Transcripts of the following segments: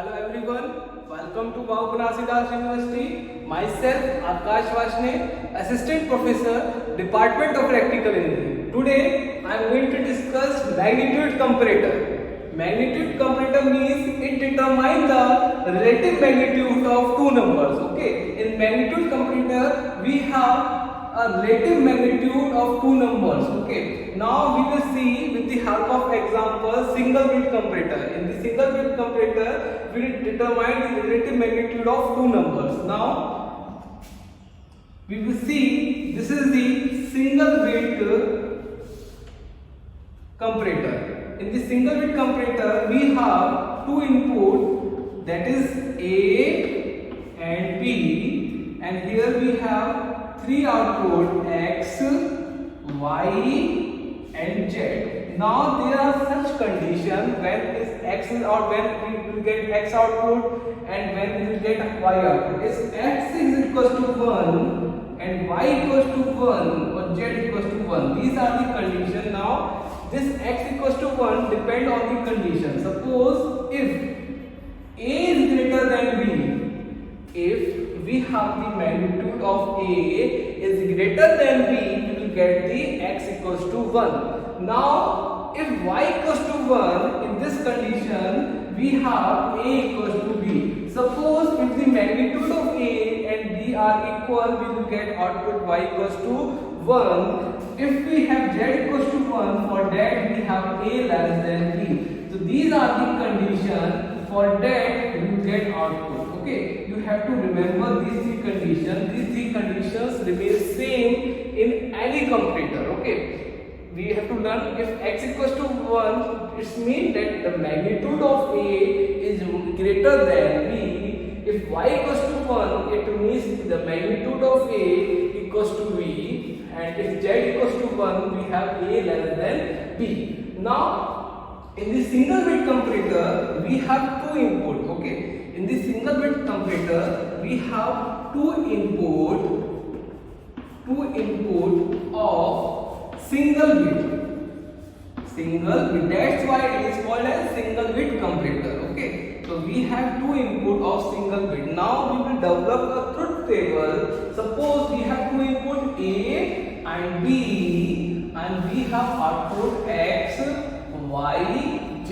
Hello everyone, welcome to Wow Banasidas University. Myself Akash Vashne, Assistant Professor, Department of Practical Engineering. Today I am going to discuss magnitude comparator. Magnitude comparator means it determines the relative magnitude of two numbers. Okay, in magnitude comparator we have a relative magnitude of two numbers. Okay, now we will see with the help of example single bit comparator. In the single bit comparator we will determine the relative magnitude of two numbers. Now we will see this is the single bit comparator. In the single bit comparator we have two input, that is A and B, and here we have three output X, Y and Z. Now there are such conditions when is X or when we will get X output and when we will get Y output. If X is equals to 1 and Y equals to 1 or Z equals to 1, these are the conditions. Now this X equals to 1 depend on the condition. Suppose if A is greater than B, if we have the magnitude of A is greater than B, we will get the X equals to 1. Now if Y equals to 1, in this condition we have A equals to B. Suppose if the magnitude of A and B are equal, we will get output Y equals to 1. If we have Z equals to 1, for that we have A less than B. So these are the conditions. For that we will get output. Okay, you have to remember these three conditions. These three conditions remain same in any comparator. Okay, we have to learn if X equals to 1, it means that the magnitude of A is greater than B. If Y equals to 1, it means the magnitude of A equals to B, and if Z equals to 1, we have A less than B. Now in the single bit comparator we have two input. Okay, in the single bit comparator we have two input of single bit. That's why it is called as single bit comparator. Okay, so we have two input of single bit. Now we will develop a truth table. Suppose we have two input A and B, and we have output X, Y, Z.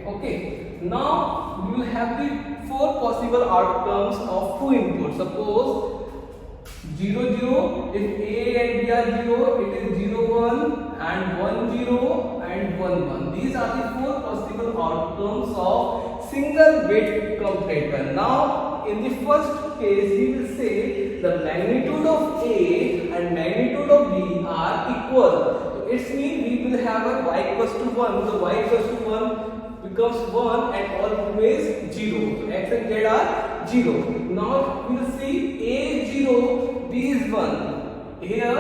Okay, now we will have the four possible outcomes of two inputs. Suppose 0 0, if A and B are 0, it is 0 1, and 1 0 and 1 1. These are the four possible outcomes of single bit comparator. Now in the first case we will say the magnitude of A and magnitude of B are equal. It means we will have a Y equals to 1. So Y equals to 1 becomes 1 and all remains 0. So X and Z are 0. Now we will see A is 0, B is 1. Here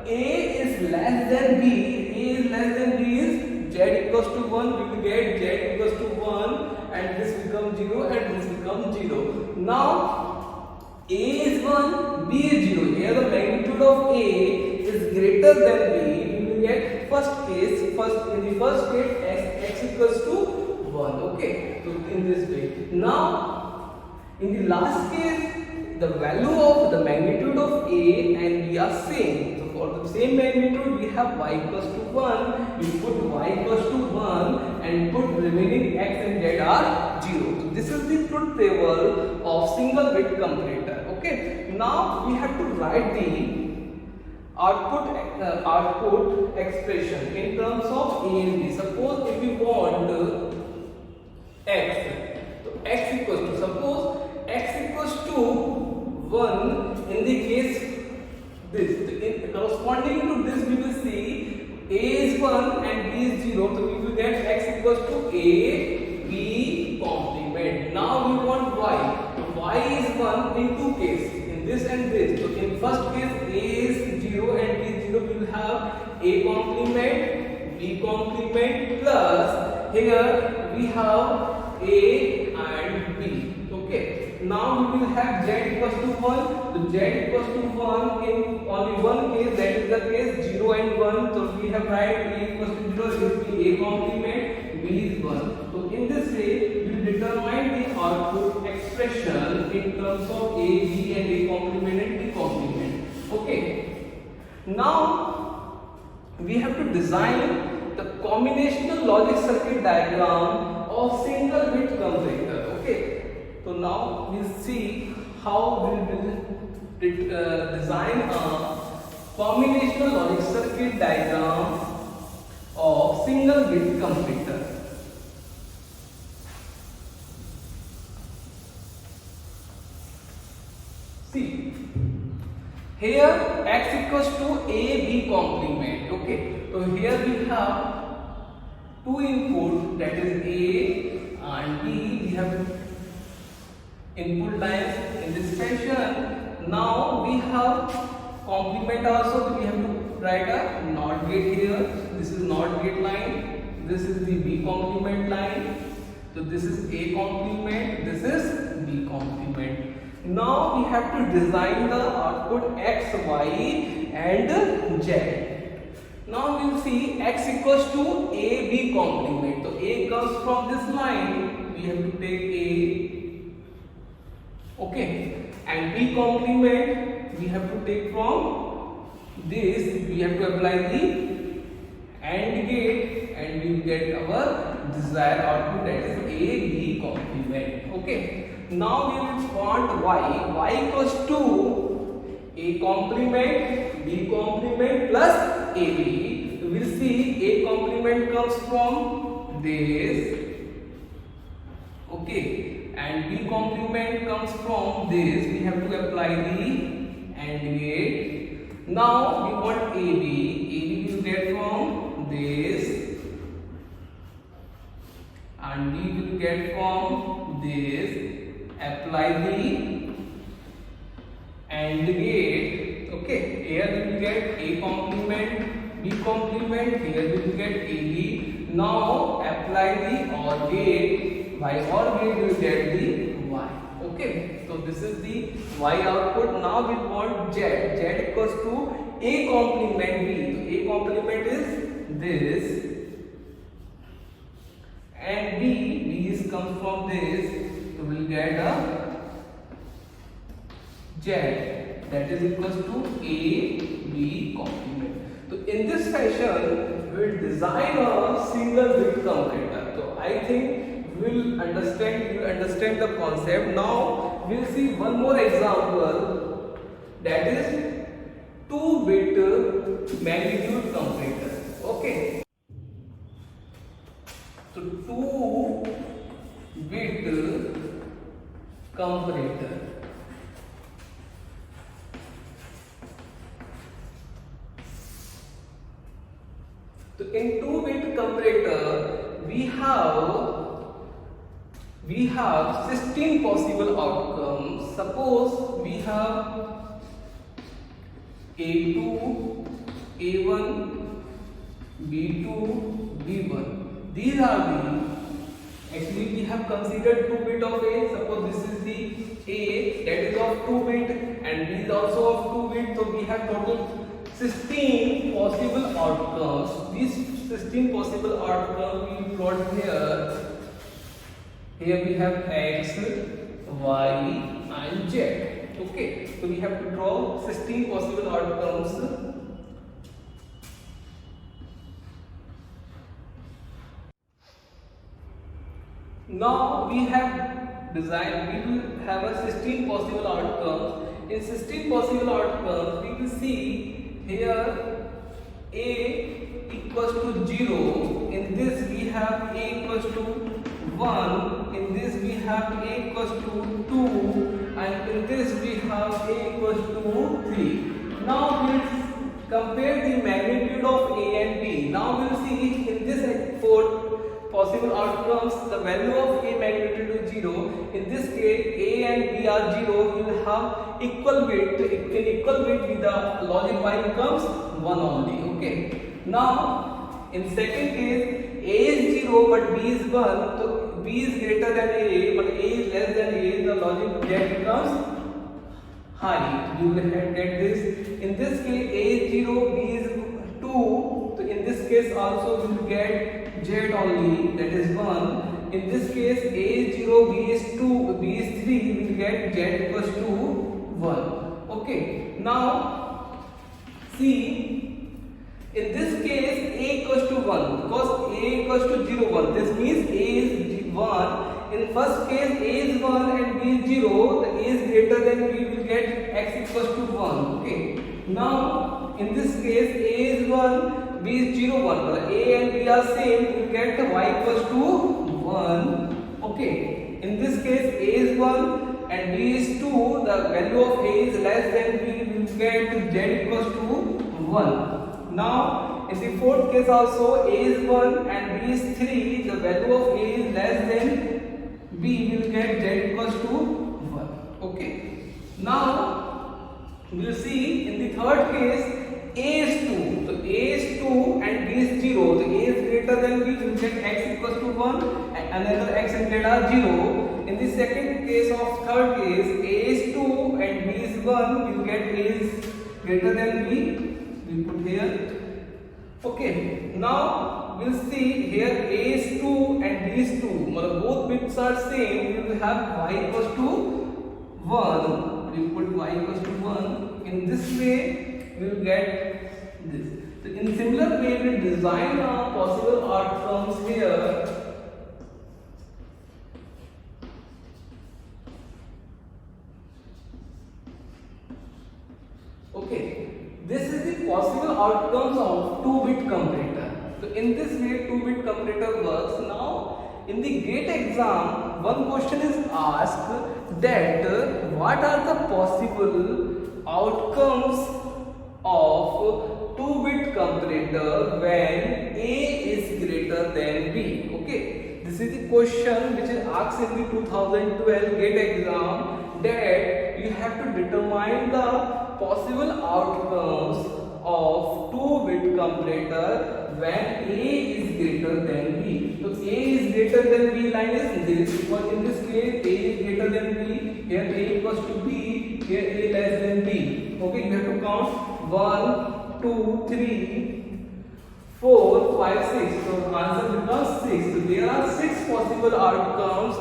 A is less than B. A is less than B is Z equals to 1. We will get Z equals to 1 and this becomes 0 and this becomes 0. Now A is 1, B is 0. Here the magnitude of A is greater than B. Get first case, in the first case x equals to 1. Okay, so in this way. Now in the last case the value of the magnitude of A and B are same. So for the same magnitude we have Y equals to 1, we put Y equals to 1 and put remaining X and Z are 0. So this is the truth table of single bit comparator. Okay, now we have to write the output expression in terms of A and B. Suppose if we want X, so X equals to, suppose X equals to 1, in the case this, corresponding to this we will see A is 1 and B is 0, so we will get X equals to A, B complement. Now we want Y, so Y is 1 in two cases, in this and this. So in first case A is 0 and B is 0, we will have A complement, B complement, plus here we have A and B. Okay, now we will have Z equals to 1. So Z equals to 1 in only one case, that is the case 0 and 1. So we have write A equals to 0, it will be A complement, B is 1. So in this way we will determine the output expression in terms of A, B and A complement and B complement. Okay. Now we have to design the combinational logic circuit diagram of single bit comparator. Okay. So now we'll see how we will design a combinational logic circuit diagram of single bit comparator. See, here x equals to a b complement. Okay, so here we have two input, that is a and b. We have input lines in this fashion. Now we have complement also, so we have to write a NOT gate here. This is NOT gate line, this is the B complement line. So this is A complement, this is B complement. Now we have to design the output X, Y and Z. Now we will see X equals to A, B complement. So A comes from this line, we have to take A. Okay, and B complement we have to take from this, we have to apply the AND gate and we will get our desired output, that is A, B complement. Okay, now we will want y equals to A complement, B complement plus AB. We will see A complement comes from this, okay, and B complement comes from this. We have to apply the AND gate. Now we want AB. AB will get from this, and we will get from this. Apply the AND gate. Okay, here we will get A complement, B complement. Here we will get AB. Now apply the OR gate. By OR gate we will get the Y. Okay, so this is the Y output. Now we want Z. Z equals to A complement B. So A complement is this, and B comes from this. So we will get a Z, that is equals to A, B complement. So in this fashion we will design a single bit comparator. So I think you will understand the concept. Now we will see one more example, that is 2-bit magnitude comparator. Okay, so 2-bit comparator. So in 2-bit comparator we have 16 possible outcomes. Suppose we have A2, A1, B2, B1. These are the, actually we have considered 2-bit of A. Suppose this is the A, that is of 2-bit, and B is also of 2-bit. So we have total 16 possible outcomes. These 16 possible outcomes we plot here. Here we have X, Y and Z. Okay, so we have to draw 16 possible outcomes. Now we have designed, we will have a 16 possible outcomes. In 16 possible outcomes, we will see here A equals to 0. In this we have A equals to 1. In this we have A equals to 2. And in this we have A equals to 3. Now we will compare the magnitude of A and B. Now we will see in this 4 possible outcomes, the value of A magnitude is 0. In this case, A and B are 0. We will have equal weight. In equal weight, with the logic Y becomes 1 only. Okay. Now, in second case, A is 0 but B is 1. So B is greater than A, but A is less than A. The logic Z becomes high. You will get this. In this case, A is 0, B is 2. So in this case also we will get Z only, that is 1. in this case A is 0, B is 2, B is 3, we will get Z equals to 1. Okay, now see, in this case A equals to 1, because A equals to 0, 1, this means A is 1. In first case A is 1 and B is 0, the A is greater than B, will get X equals to 1. Okay, now in this case A is 1, B is 0, 1, but A and B are same, we will get Y equals to 1. Okay, in this case A is 1 and B is 2, the value of A is less than B, we will get Z equals to 1. Now in the fourth case also A is 1 and B is 3, the value of A is less than B, will get Z equals to 1. Okay, now we will see in the third case A is 2, so A is 2 and B is 0, so A is greater than B, we will get X equals to 1 and another X and Z are 0. In the second case of third case A is 2 and B is 1, we will get A is greater than B, we put here. Okay, now we'll see here A is 2 and B is 2, both bits are same, we will have Y equals to 1, we will put Y equals to 1. In this way we will get this. So in similar way we will design our possible outcomes here. Okay, this is the possible outcomes of 2-bit comparator. So in this way 2-bit comparator works. Now in the GATE exam, one question is asked that what are the possible outcomes of 2-bit comparator when A is greater than B. Okay, this is the question which is asked in the 2012 GATE exam, that you have to determine the possible outcomes of 2-bit comparator when A is greater than B. So A is greater than B line is this, because in this case A is greater than B, here A equals to B, here A less than B. Okay, you have to count 1, 2, 3, 4, 5, 6. So answer becomes 6. So there are 6 possible outcomes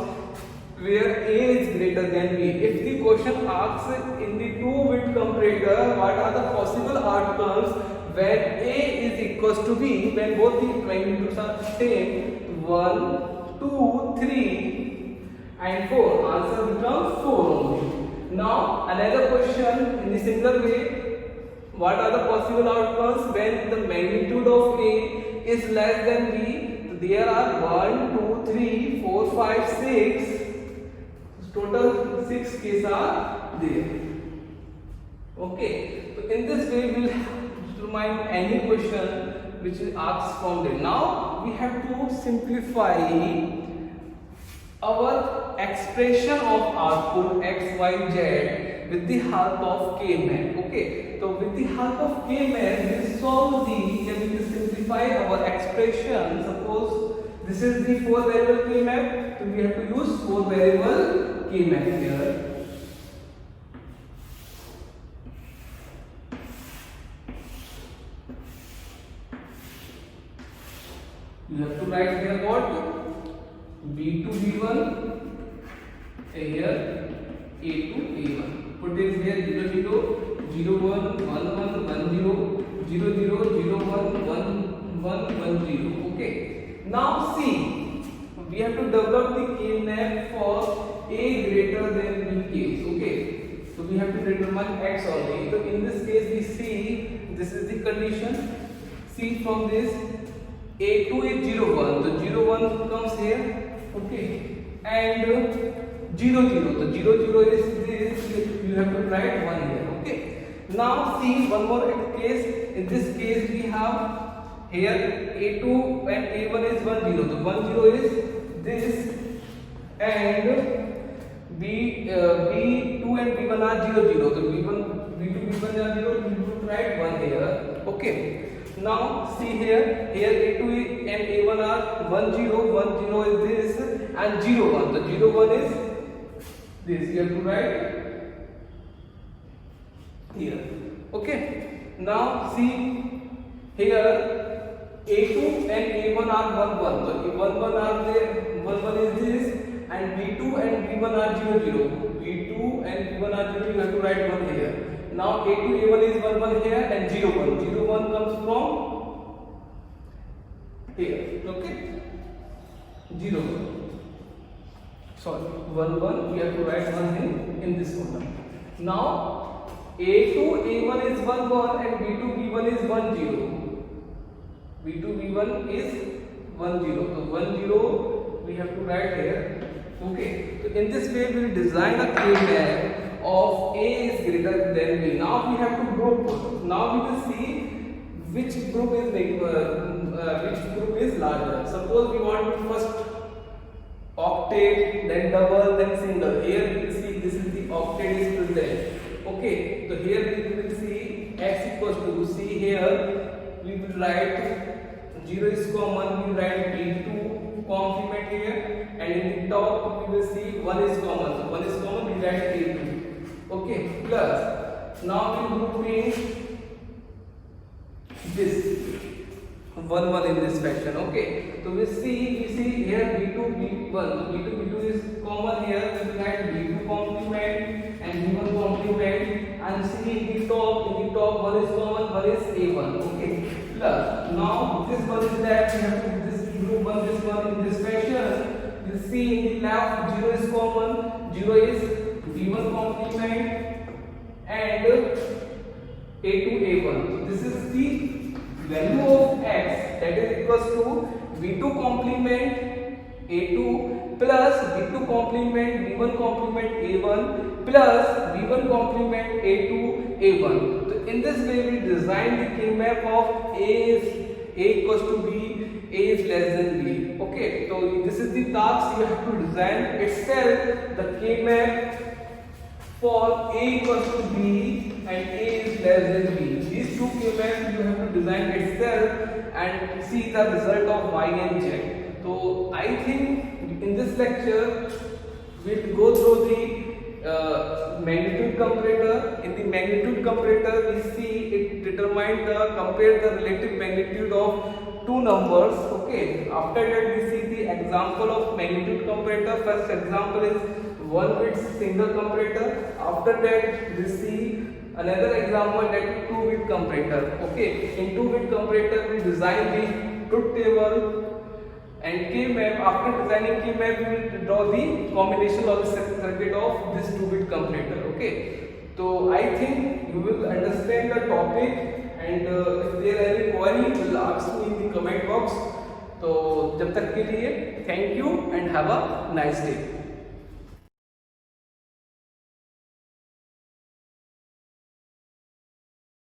where A is greater than B. If the question asks in the 2-bit comparator what are the possible outcomes when A is equals to B, when both the magnitudes are same, 1, 2, 3 and 4, answer becomes 4 only. Now another question in the similar way, what are the possible outcomes when the magnitude of A is less than B? There are 1, 2, 3, 4, 5, 6. Total 6 cases are there. Okay, so in this way we will determine any question which is asked from there. Now we have to simplify our expression of output x, y, z with the help of K-map. Okay, so with the help of K-map we will solve we will simplify our expression. Suppose this is the 4-variable K-map, so we have to use 4-variable K-map here. You have to write here what? B to B1, here A to A1. Put it here 0, 0, 0, 1, 1, 1, 1, 0, 0, 0, 0, 1, 1, 1, 1, 0. Okay. Now see, we have to develop the K-map for A greater than B case. Okay. So we have to determine X only. So in this case we see, this is the condition. See from this, A2 is 0, 1. The 0, 1 comes here. Okay. And 0, 0. The 0, 0 is this. You have to write 1 here. Okay. Now see one more case. In this case we have here A2 and A1 is 1, 0. The 1, 0 is this. And B2 and B1 are 0, 0. The B2, B1 are 0. We have to write 1 here. Okay. Now see here A2 and A1 are 1, 0, 1, 0 is this, and 0, 1. The 0, 1 is this. You have to write here. Okay. Now see here A2 and A1 are 1 1. So 1 1 are there, 1 1 is this, and B2 and B1 are 0 0. B2 and B1 are 0, you have to write 1 here. Now A2 A1 is 1 1 here and 0 1. 0 1 comes from here. Okay, 0 1. Sorry, 1 1, we have to write 1 in this column. Now A2 A1 is 1 1 and B2 B1 is 1 0. B2 B1 is 1 0. So 1 0 we have to write here. Okay, so in this way we will design a K-map of A is greater than B. Now we have to group. Now we will see which group is larger. Suppose we want first octet, then double, then single. Here we will see this is the octet is present. Okay, so here we will see x equals to, see here we will write 0 is common, we will write B2 complement here, and in the top we will see 1 is common. So 1 is common, we write A2. Okay, plus now we will group this 1 1 in this fashion. Okay, so we see here B2 B1. So B2 B2 is common here, we will write B2 complement and B1 complement, and see in the top 1 is common, 1 is A1. Okay, plus now this one is that we have to this group 1 this one in this fashion. You see in the left 0 is common, 0 is B1 complement and A2 A1. So this is the value of x, that is equals to B2 complement A2 plus B2 complement B1 complement A1 plus B1 complement A2 A1. So in this way we design the K-map of A equals to B, A is less than B. Okay, so this is the task you have to design itself, the K-map for A equals to B and A is less than B. These two K-maps you have to design itself and see the result of Y and Z. So I think in this lecture we will go through the magnitude comparator. In the magnitude comparator we see it determine compare the relative magnitude of two numbers. Okay, after that we see the example of magnitude comparator. First example is one bit single comparator. After that we see another example, that is 2-bit comparator. Okay, in 2-bit comparator we design the truth table and K-map. After designing K-map we will draw the combination of the circuit of this 2-bit comparator. Okay, so I think you will understand the topic, and if there are any query you will ask me in the comment box. तो जब तक के लिए thank you and have a nice day.